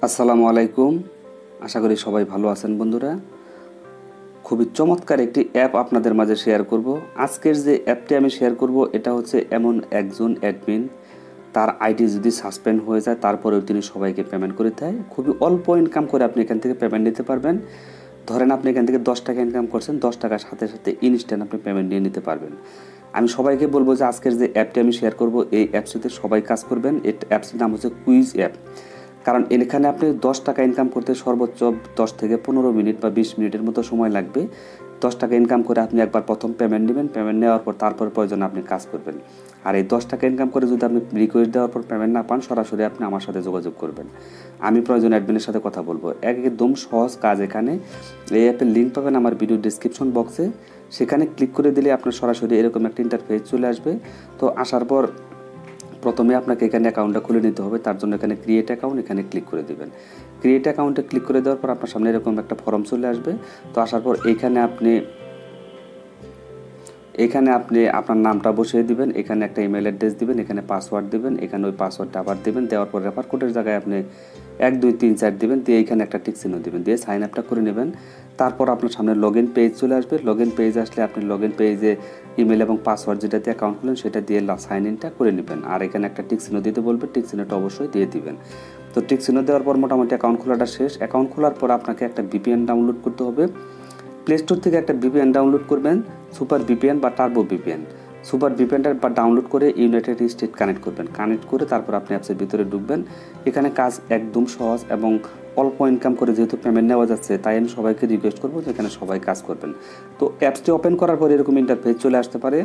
আসসালামু আলাইকুম। আশা করি সবাই ভালো আছেন বন্ধুরা। খুবই চমৎকার একটি অ্যাপ আপনাদের মাঝে শেয়ার করব। আজকের যে অ্যাপটি আমি শেয়ার করব এটা হচ্ছে এমন একজন অ্যাডমিন, তার আইডি যদি সাসপেন্ড হয়ে যায় তারপরেও তিনি সবাইকে পেমেন্ট করে দেয়। খুবই অল্প ইনকাম করে আপনি এখান থেকে পেমেন্ট নিতে পারবেন। ধরেন আপনি এখান থেকে 10 টাকা ইনকাম করছেন, 10 টাকার সাথে সাথে ইনস্ট্যান্ট আপনি পেমেন্ট নিয়ে নিতে পারবেন। আমি সবাইকে বলবো যে আজকের যে অ্যাপটি আমি শেয়ার করব এই অ্যাপসটিতে সবাই কাজ করবেন। এই অ্যাপসটির নাম হচ্ছে কুইজ অ্যাপ। কারণ এখানে আপনি 10 টাকা ইনকাম করতে সর্বোচ্চ 10 থেকে 15 মিনিট বা 20 মিনিটের মতো সময় লাগবে। 10 টাকা ইনকাম করে আপনি একবার প্রথম পেমেন্ট নেবেন, পেমেন্ট নেওয়ার পর তারপর প্রয়োজনে আপনি কাজ করবেন। আর এই 10 টাকা ইনকাম করে যদি আপনি রিকোয়েস্ট দেওয়ার পর পেমেন্ট না পান, সরাসরি আপনি আমার সাথে যোগাযোগ করবেন। আমি প্রয়োজনে অ্যাডমিনের সাথে কথা বলবো। একদম সহজ কাজ। এখানে এই অ্যাপের লিঙ্ক পাবেন আমার ভিডিও ডেসক্রিপশন বক্সে। সেখানে ক্লিক করে দিলে আপনার সরাসরি এরকম একটা ইন্টারফেস চলে আসবে। তো আসার পর প্রথমে আপনাকে এখানে অ্যাকাউন্টটা খুলে নিতে হবে। তার জন্য এখানে ক্রিয়েট অ্যাকাউন্ট এখানে ক্লিক করে দিবেন। ক্রিয়েট অ্যাকাউন্টে ক্লিক করে দেওয়ার পর আপনার সামনে এরকম একটা ফর্ম চলে আসবে। তো আসার পর এখানে আপনি আপনার নামটা বসিয়ে দিবেন, এখানে একটা ইমেল অ্যাড্রেস দিবেন, এখানে পাসওয়ার্ড দিবেন, এখানে ওই পাসওয়ার্ডটা আবার দিবেন। দেওয়ার পর রেফার কোডের জায়গায় আপনি 1 2 3 4 দিবেন, দিয়ে এখানে একটা টিক চিহ্ন দিবেন, দিয়ে সাইন আপটা করে নেবেন। তারপর আপনার সামনে লগ ইন পেজ চলে আসবে। লগ ইন পেজ আসলে আপনি লগ ইন পেজে ইমেল এবং পাসওয়ার্ড যেটা দিয়ে অ্যাকাউন্ট খুলেন সেটা দিয়ে সাইন ইনটা করে নেবেন। আর এখানে একটা টিক চিহ্ন দিতে বলবে, টিক চিহ্নটা অবশ্যই দিয়ে দিবেন। তো টিক চিহ্ন দেওয়ার পর মোটামুটি অ্যাকাউন্ট খোলাটা শেষ। অ্যাকাউন্ট খোলার পর আপনাকে একটা ভিপিএন ডাউনলোড করতে হবে। প্লে স্টোর থেকে একটা ভিপিএন ডাউনলোড করবেন, সুপার ভিপিএন বা টার্বো ভিপিএন। সুপার ভিপিএনটা বা ডাউনলোড করে ইউনাইটেড স্টেট কানেক্ট করবেন। কানেক্ট করে তারপর আপনি অ্যাপসের ভিতরে ঢুকবেন। এখানে কাজ একদম সহজ এবং অল্প ইনকাম করে যেহেতু পেমেন্ট নেওয়া যাচ্ছে, তাই আমি সবাইকে রিকোয়েস্ট করবো যে এখানে সবাই কাজ করবেন। তো অ্যাপসটি ওপেন করার পর এরকম ইন্টারফেস চলে আসতে পারে।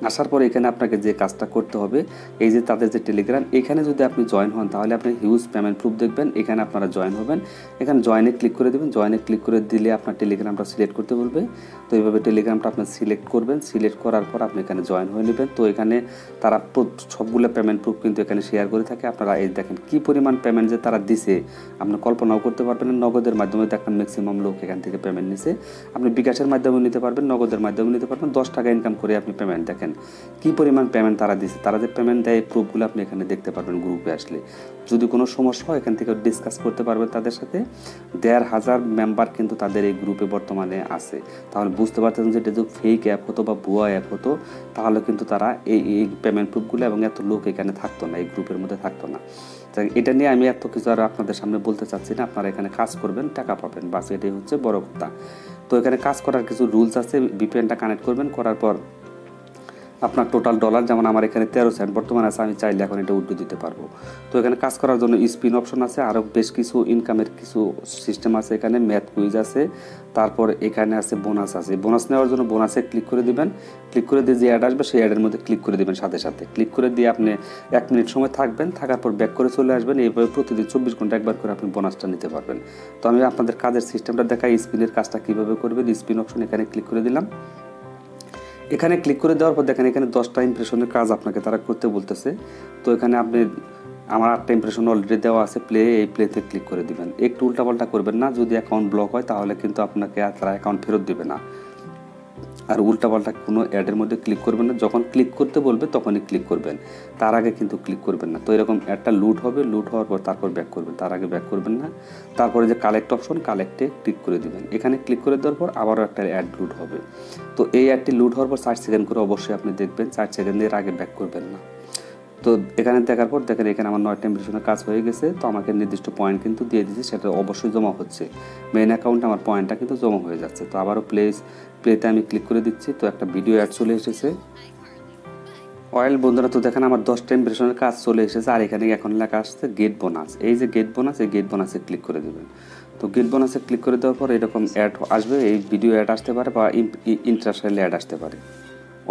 আসার পর এখানে আপনাকে যে কাজটা করতে হবে, এই যে তাদের যে টেলিগ্রাম, এখানে যদি আপনি জয়েন হন তাহলে আপনি হিউজ পেমেন্ট প্রুফ দেখবেন। এখানে আপনারা জয়েন হবেন, এখানে জয়েনে ক্লিক করে দেবেন। জয়েনে ক্লিক করে দিলে আপনার টেলিগ্রামটা সিলেক্ট করতে বলবে। তো এইভাবে টেলিগ্রামটা আপনি সিলেক্ট করবেন। সিলেক্ট করার পর আপনি এখানে জয়েন হয়ে নেবেন। তো এখানে তারা সবগুলো পেমেন্ট প্রুফ কিন্তু এখানে শেয়ার করে থাকে। আপনারা এই দেখেন কী পরিমাণ পেমেন্ট যে তারা দিছে, আপনি কল্পনাও করতে পারবেন না। নগদের মাধ্যমে দেখেন ম্যাক্সিমাম লোক এখান থেকে পেমেন্ট নিছে। আপনি বিকাশের মাধ্যমেও নিতে পারবেন, নগদের মাধ্যমেও নিতে পারবেন। 10 টাকা ইনকাম করে আপনি পেমেন্ট দেখেন কি পরিমাণ পেমেন্ট তারা দিচ্ছে। তারা যে পেমেন্ট দেয় প্রুফগুলো আপনি এখানে দেখতে পারবেন। গ্রুপে আসলে যদি কোনো সমস্যা হয় এখান থেকে ডিসকাস করতে পারবেন তাদের সাথে। 1,500 মেম্বার কিন্তু তাদের এই গ্রুপে বর্তমানে আছে। তাহলে বুঝতে পারতেন যে এটা যদি ফেক অ্যাপ হতো বা ভুয়া অ্যাপ হতো তাহলে কিন্তু তারা এই পেমেন্ট প্রুফগুলো এবং এত লোক এখানে থাকতো না, এই গ্রুপের মধ্যে থাকতো না। এটা নিয়ে আমি এত কিছু আর আপনাদের সামনে বলতে চাচ্ছি না। আপনারা এখানে কাজ করবেন, টাকা পাবেন, বাস এটাই হচ্ছে বড় কথা। তো এখানে কাজ করার কিছু রুলস আছে। ভিপিএনটা কানেক্ট করবেন, করার পর আপনার টোটাল ডলার, যেমন আমার এখানে 13 সেন্ট বর্তমানে আছে, আমি চাইলে এখন এটা উইথড্র দিতে পারবো। তো এখানে কাজ করার জন্য স্পিন অপশন আছে, আরও বেশ কিছু ইনকামের কিছু সিস্টেম আছে। এখানে ম্যাথ কুইজ আছে, তারপর এখানে আছে বোনাস আছে। বোনাস নেওয়ার জন্য বোনাসে ক্লিক করে দিবেন। ক্লিক করে দিয়ে যে অ্যাড আসবে সেই অ্যাডের মধ্যে ক্লিক করে দিবেন। সাথে সাথে ক্লিক করে দিয়ে আপনি 1 মিনিট সময় থাকবেন, থাকার পর ব্যাক করে চলে আসবেন। এইভাবে প্রতিদিন 24 ঘন্টা একবার করে আপনি বোনাসটা নিতে পারবেন। তো আমি আপনাদের কাজের সিস্টেমটা দেখাই, স্পিনের কাজটা কীভাবে করবেন। স্পিন অপশন এখানে ক্লিক করে দিলাম। এখানে ক্লিক করে দেওয়ার পর দেখেন এখানে 10টা ইমপ্রেশনের কাজ আপনাকে তারা করতে বলতেছে। তো এখানে আপনি আমার 8টা ইমপ্রেশন অলরেডি দেওয়া আছে, এই প্লেতে ক্লিক করে দিবেন। একটু উল্টাপাল্টা করবেন না, যদি অ্যাকাউন্ট ব্লক হয় তাহলে কিন্তু আপনাকে তারা অ্যাকাউন্ট ফেরত দিবে না। আর উল্টাপাল্টা কোনো অ্যাডের মধ্যে ক্লিক করবেন না। যখন ক্লিক করতে বলবে তখনই ক্লিক করবেন, তার আগে কিন্তু ক্লিক করবেন না। তো এরকম অ্যাডটা লুট হবে, লুট হওয়ার পর তারপর ব্যাক করবেন, তার আগে ব্যাক করবেন না। তারপরে যে কালেক্ট অপশন, কালেক্টে ক্লিক করে দিবেন। এখানে ক্লিক করে দেওয়ার পর আবারও একটা অ্যাড লুট হবে। তো এই অ্যাডটি লুট হওয়ার পর 4 সেকেন্ড করে অবশ্যই আপনি দেখবেন, 4 সেকেন্ডের আগে ব্যাক করবেন না। তো এখানে দেখার পর দেখেন এখানে আমার 9টা ইমপ্রেশনের কাজ হয়ে গেছে। তো আমাকে নির্দিষ্ট পয়েন্ট কিন্তু দিয়ে দিয়েছে, সেটা অবশ্যই জমা হচ্ছে। মেইন অ্যাকাউন্টে আমার পয়েন্টটা কিন্তু জমা হয়ে যাচ্ছে। তো আবারও প্লেতে আমি ক্লিক করে দিচ্ছি। তো একটা ভিডিও অ্যাড চলে এসেছে। অয়েল বন্ধুরা, তো দেখেন আমার 10টা ইমপ্রেশনের কাজ চলে এসেছে। আর এখানে এখন লেখা আসছে গেট বোনাস। এই যে গেট বোনাস, এই গেট বোনাসে ক্লিক করে দেবেন। তো গেট বোনাসে ক্লিক করে দেওয়ার পর এরকম অ্যাড আসবে। এই ভিডিও অ্যাড আসতে পারে বা ইন্টারন্যাশনাল অ্যাড আসতে পারে।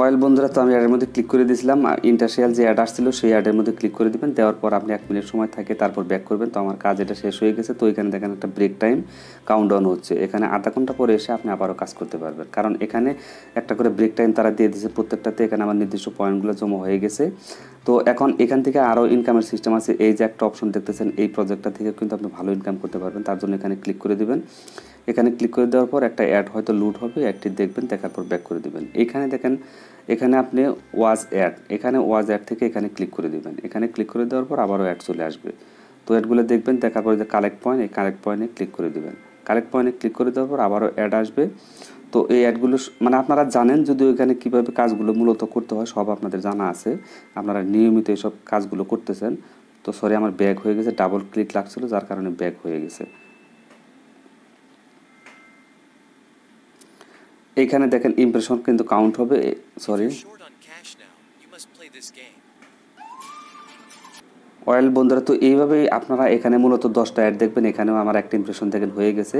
অয়েল বন্ধুরা, তো আমি অ্যাডের মধ্যে ক্লিক করে দিয়েছিলাম। ইন্টারন্যাশনাল যে অ্যাড আসছিল সেই অ্যাডের মধ্যে ক্লিক করে দেবেন। দেওয়ার পর আপনি 1 মিনিট সময় থাকে, তারপর ব্যাক করবেন। তো আমার কাজ এটা শেষ হয়ে গেছে। তো এখানে দেখেন একটা ব্রেক টাইম কাউন্টডাউন হচ্ছে। এখানে আধা ঘন্টা পরে এসে আপনি আবারও কাজ করতে পারবেন, কারণ এখানে একটা করে ব্রেক টাইম তারা দিয়ে দিয়েছে প্রত্যেকটাতে। এখানে আমার নির্দিষ্ট পয়েন্টগুলো জমা হয়ে গেছে। তো এখন এখান থেকে আরও ইনকামের সিস্টেম আছে। এই যে একটা অপশন দেখতেছেন, এই প্রজেক্টটা থেকে কিন্তু আপনি ভালো ইনকাম করতে পারবেন। তার জন্য এখানে ক্লিক করে দেবেন। এখানে ক্লিক করে দেওয়ার পর একটা অ্যাড হয়তো লুট হবে, অ্যাডটি দেখবেন, দেখার পর ব্যাক করে দেবেন। এখানে দেখেন এখানে আপনি ওয়াজ অ্যাড, এখানে ওয়াজ অ্যাড থেকে এখানে ক্লিক করে দেবেন। এখানে ক্লিক করে দেওয়ার পর আবারও অ্যাড চলে আসবে। তো অ্যাডগুলো দেখবেন, দেখার পরে যে কালেক্ট পয়েন্ট, এই কালেক্ট পয়েন্টে ক্লিক করে দেবেন। কালেক্ট পয়েন্টে ক্লিক করে দেওয়ার পর আবারও অ্যাড আসবে। তো এই অ্যাডগুলো মানে আপনারা জানেন, যদিও এখানে কীভাবে কাজগুলো মূলত করতে হয় সব আপনাদের জানা আছে, আপনারা নিয়মিত এইসব কাজগুলো করতেছেন। তো সরি, আমার ব্যাক হয়ে গেছে, ডাবল ক্লিক লাগছিল যার কারণে ব্যাক হয়ে গেছে। এইখানে দেখেন ইমপ্রেশন কিন্তু কাউন্ট হবে, সরি অয়েল বন্ধুরা। তো এইভাবেই আপনারা এখানে মূলত 10টা অ্যাড দেখবেন, এখানেও আমার একটা ইমপ্রেশন দেখেন হয়ে গেছে।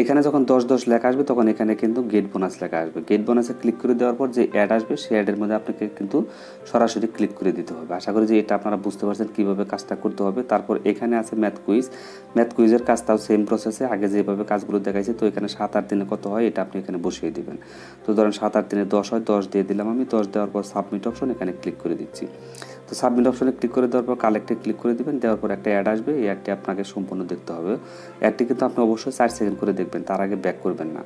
এখানে যখন 10 লেখা আসবে তখন এখানে কিন্তু গেট বোনাস লেখা আসবে। গেট বোনাসে ক্লিক করে দেওয়ার পর যে অ্যাড আসবে সেই অ্যাডের মধ্যে আপনাকে কিন্তু সরাসরি ক্লিক করে দিতে হবে। আশা করি যে এটা আপনারা বুঝতে পারছেন কীভাবে কাজটা করতে হবে। তারপর এখানে আছে ম্যাথ কুইজ। ম্যাথ কুইজের কাজটাও সেম প্রসেসে, আগে যেভাবে কাজগুলো দেখাইছে। তো এখানে 7-8 দিনে কত হয় এটা আপনি এখানে বসিয়ে দিবেন। তো ধরেন 7-8 দিনে 10 হয়, 10 দিয়ে দিলাম আমি। 10 দেওয়ার পর সাবমিট অপশন, এখানে ক্লিক করে দিচ্ছি। তো সাবমিট অপশনে ক্লিক করে দেওয়ার পর কালেক্টে ক্লিক করে দিবেন। দেওয়ার পর একটা অ্যাড আসবে, এই অ্যাডটি আপনাকে সম্পূর্ণ দেখতে হবে। অ্যাডটি কিন্তু আপনি অবশ্যই 4 সেকেন্ড করে দেখবেন, তার আগে ব্যাক করবেন না।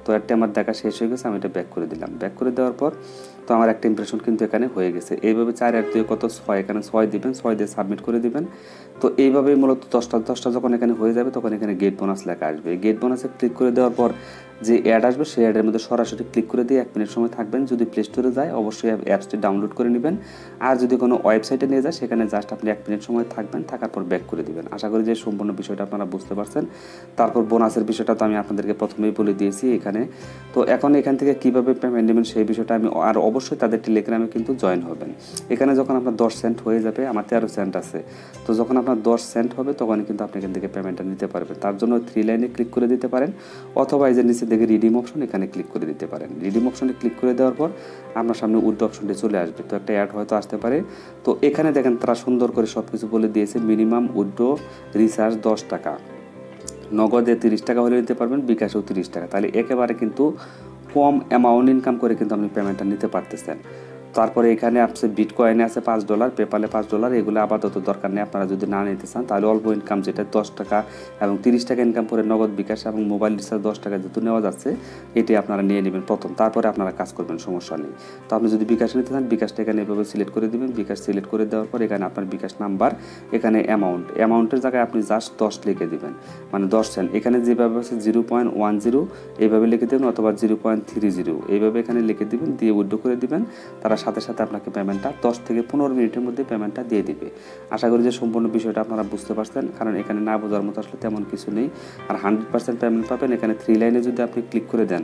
তো অ্যাডটি আমার দেখা শেষ হয়ে গেছে, আমি এটা ব্যাক করে দিলাম। ব্যাক করে দেওয়ার পর তো আমার একটা ইমপ্রেশন কিন্তু এখানে হয়ে গেছে। এইভাবে 4 অ্যাড দিয়ে কত 6, এখানে 6 দিবেন, 6 দিয়ে সাবমিট করে দিবেন। তো এইভাবেই মূলত 10টা যখন এখানে হয়ে যাবে তখন এখানে গেট বোনাস লেখা আসবে। গেট বোনাসে ক্লিক করে দেওয়ার পর যে অ্যাড আসবে সেই অ্যাডের মধ্যে সরাসরি ক্লিক করে দিয়ে 1 মিনিট সময় থাকবেন। যদি প্লে স্টোরে যায় অবশ্যই অ্যাপসটি ডাউনলোড করে নেবেন, আর যদি কোনো ওয়েবসাইটে নিয়ে যায় সেখানে জাস্ট আপনি 1 মিনিট সময় থাকবেন, থাকার পর ব্যাক করে দিবেন। আশা করি যে সম্পূর্ণ বিষয়টা আপনারা বুঝতে পারছেন। তারপর বোনাসের বিষয়টা তো আমি আপনাদেরকে প্রথমেই বলে দিয়েছি এখানে। তো এখন এখান থেকে কীভাবে পেমেন্ট নেবেন সেই বিষয়টা আমি, আর অবশ্যই তাদের টেলিগ্রামে কিন্তু জয়েন হবেন। এখানে যখন আপনার 10 সেন্ট হয়ে যাবে, আমার 13 সেন্ট আছে, তো যখন আপনার 10 সেন্ট হবে তখন কিন্তু আপনি এখান থেকে পেমেন্টটা নিতে পারবেন। তার জন্য 3 লাইনে ক্লিক করে দিতে পারেন, অথবা এই যে নিচে দেখে রিডিম অপশন, এখানে ক্লিক করে দিতে পারেন। রিডিম অপশনে ক্লিক করে দেওয়ার পর আপনার সামনে উইথড্র অপশনটি চলে আসবে। তো একটা অ্যাড হয়তো আসতে পারে। তো এখানে দেখেন তারা সুন্দর করে সব কিছু বলে দিয়েছে। মিনিমাম উইথড্র রিচার্জ 10 টাকা, নগদে 30 টাকা হলে নিতে পারবেন, বিকাশেও 30 টাকা। তাহলে একেবারে কিন্তু কম অ্যামাউন্ট ইনকাম করে কিন্তু আপনি পেমেন্টটা নিতে পারতেছেন। তারপরে এখানে আছে বিটকয়েনে আছে $5, পেপালে $5, এগুলো আপাতত দরকার নেই। আপনারা যদি না নিতে চান তাহলে অল্প ইনকাম যেটা 10 টাকা এবং 30 টাকা ইনকাম করে নগদ বিকাশ এবং মোবাইল রিচার্জ 10 টাকা যেহেতু নেওয়া যাচ্ছে, এটি আপনারা নিয়ে নেবেন প্রথম, তারপরে আপনারা কাজ করবেন, সমস্যা নেই। তো আপনি যদি বিকাশ নিতে চান বিকাশটা এখানে এভাবে সিলেক্ট করে দেবেন। বিকাশ সিলেক্ট করে দেওয়ার পর এখানে আপনার বিকাশ নাম্বার, এখানে অ্যামাউন্টের জায়গায় আপনি জাস্ট 10 লিখে দেবেন, মানে 10 সেন্ট। এখানে যেভাবে আছে 0.10 এইভাবে লিখে দেবেন, অথবা 0.30 এইভাবে এখানে লিখে দেবেন, দিয়ে উইথড্র করে দিবেন। তারা সাথে সাথে আপনাকে পেমেন্টটা 10 থেকে 15 মিনিটের মধ্যে পেমেন্টটা দিয়ে দিবে। আশা করি যে সম্পূর্ণ বিষয়টা আপনারা বুঝতে পারছেন, কারণ এখানে না বোঝার মতো আসলে তেমন কিছু নেই। আর 100% পেমেন্ট পাবেন। এখানে 3 লাইনে যদি আপনি ক্লিক করে দেন,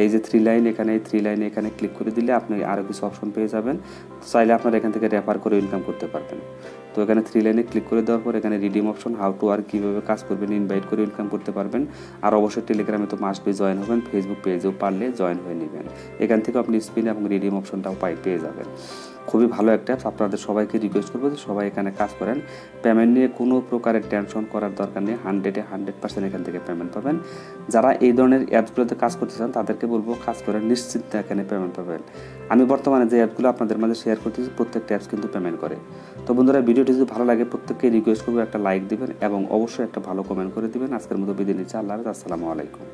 এই যে 3 লাইন, এখানে এই 3 লাইনে এখানে ক্লিক করে দিলে আপনি আরও কিছু অপশন পেয়ে যাবেন। চাইলে আপনারা এখান থেকে রেফার করে ইনকাম করতে পারবেন। তো এখানে 3 লাইনে ক্লিক করে দেওয়ার পর এখানে রিডিম অপশন, হাউ টু আর কীভাবে কাজ করবেন, ইনভাইট করে ইনকাম করতে পারবেন। আর অবশ্যই টেলিগ্রামে তো মাস্ট বি জয়েন হবেন, ফেসবুক পেজেও পারলে জয়েন হয়ে নেবেন। এখান থেকে আপনি স্পিন এবং রিডিম অপশনটাও পেয়ে যাবেন। খুবই ভালো একটা অ্যাপস। আপনাদের সবাইকে রিকোয়েস্ট করবো যে সবাই এখানে কাজ করেন। পেমেন্ট নিয়ে কোনো প্রকারের টেনশন করার দরকার নেই, 100% এখান থেকে পেমেন্ট পাবেন। যারা এই ধরনের অ্যাপসগুলোতে কাজ করতে চান তাদেরকে বলবো কাজ করেন, নিশ্চিন্তে এখানে পেমেন্ট পাবেন। আমি বর্তমানে যে অ্যাপগুলো আপনাদের মাঝে শেয়ার করতেছি প্রত্যেকটা অ্যাপস কিন্তু পেমেন্ট করে। তো বন্ধুরা, ভিডিওটি যদি ভালো লাগে প্রত্যেককে রিকোয়েস্ট করবো একটা লাইক দিবেন এবং অবশ্যই একটা ভালো কমেন্ট করে দিবেন। আজকের মতো বিদায় নিচ্ছি। আল্লাহ হাফেজ, আসসালামু আলাইকুম।